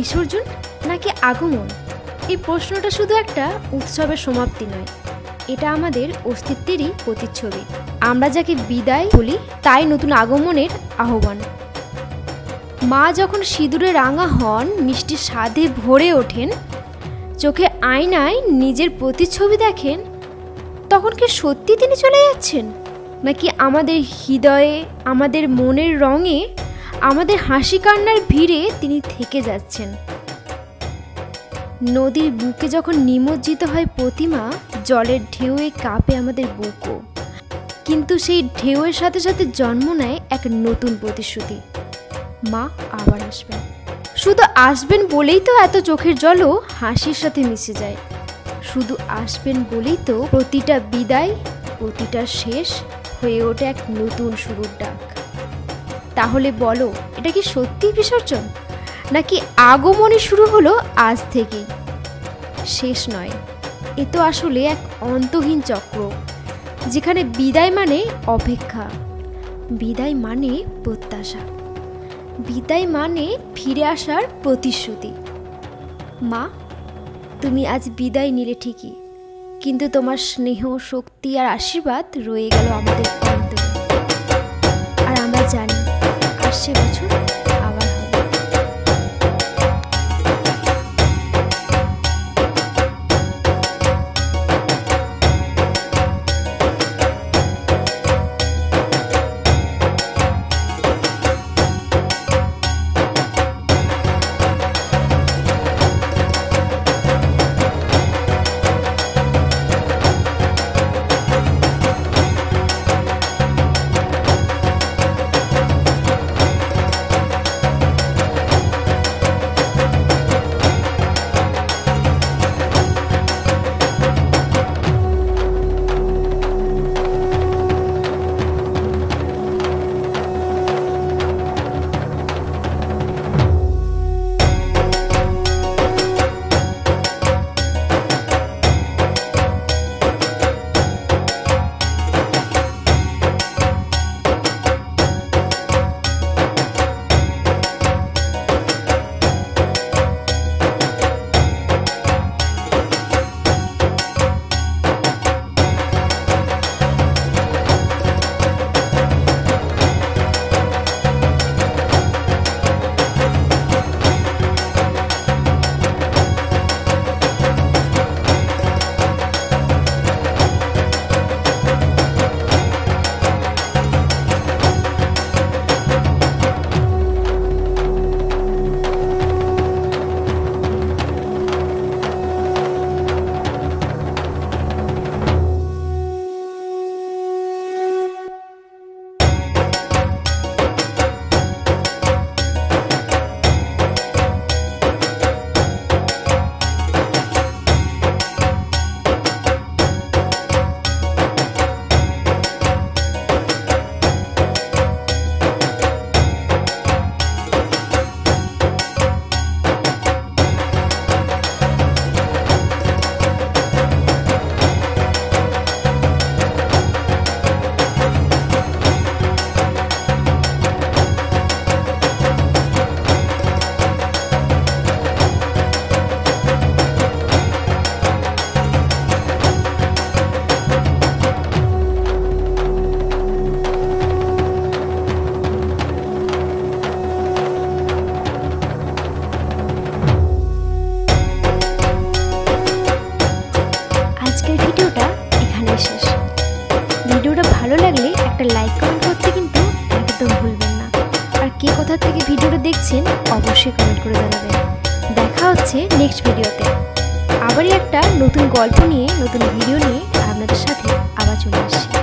বিসর্জন নাকি আগমন? এই প্রশ্নটা শুধু একটা উৎসবের সমাপ্তি নয়, এটা আমাদের অস্তিত্বেরই প্রতিচ্ছবি। আমরা যাকে বিদায় বলি তাই নতুন আগমনের আহ্বান। মা যখন সিঁদুরে রাঙা হন, মিষ্টির স্বাদে ভরে ওঠেন, চোখে আয়নায় নিজের প্রতিচ্ছবি দেখেন, তখন কি সত্যি তিনি চলে যাচ্ছেন, নাকি আমাদের হৃদয়ে, আমাদের মনের রঙে, আমাদের হাসি কান্নার ভিড়ে তিনি থেকে যাচ্ছেন? নদীর বুকে যখন নিমজ্জিত হয় প্রতিমা, জলের ঢেউয়ে কাঁপে আমাদের বুকও, কিন্তু সেই ঢেউয়ের সাথে সাথে জন্ম নেয় এক নতুন প্রতিশ্রুতি, মা আবার আসবেন। শুধু আসবেন বলেই তো এত চোখের জলও হাসির সাথে মিশে যায়। শুধু আসবেন বলেই তো প্রতিটা বিদায়, প্রতিটা শেষ হয়ে ওঠে এক নতুন শুরুর ডাক। তাহলে বলো, এটা কি সত্যি বিসর্জন, নাকি আগমনে শুরু হলো আজ থেকেই? শেষ নয়, এ তো আসলে এক অন্তহীন চক্র, যেখানে বিদায় মানে অপেক্ষা, বিদায় মানে প্রত্যাশা, বিদায় মানে ফিরে আসার প্রতিশ্রুতি। মা, তুমি আজ বিদায় নিলে ঠিকই, কিন্তু তোমার স্নেহ, শক্তি আর আশীর্বাদ রয়ে গেল আমাদের অন্তরে। আর আমরা জানি আসছে বছর আবার হবে। ভিডিওটা ভালো লাগলে একটা লাইক কমেন্ট করতে কিন্তু একদম ভুলবেন না। আর কে কোথা থেকে ভিডিওটা দেখছেন অবশ্যই কমেন্ট করে জানাবেন। দেখা হচ্ছে নেক্সট ভিডিওতে, আবারই একটা নতুন গল্প নিয়ে, নতুন ভিডিও নিয়ে আপনাদের সাথে আবার চলে আসছি।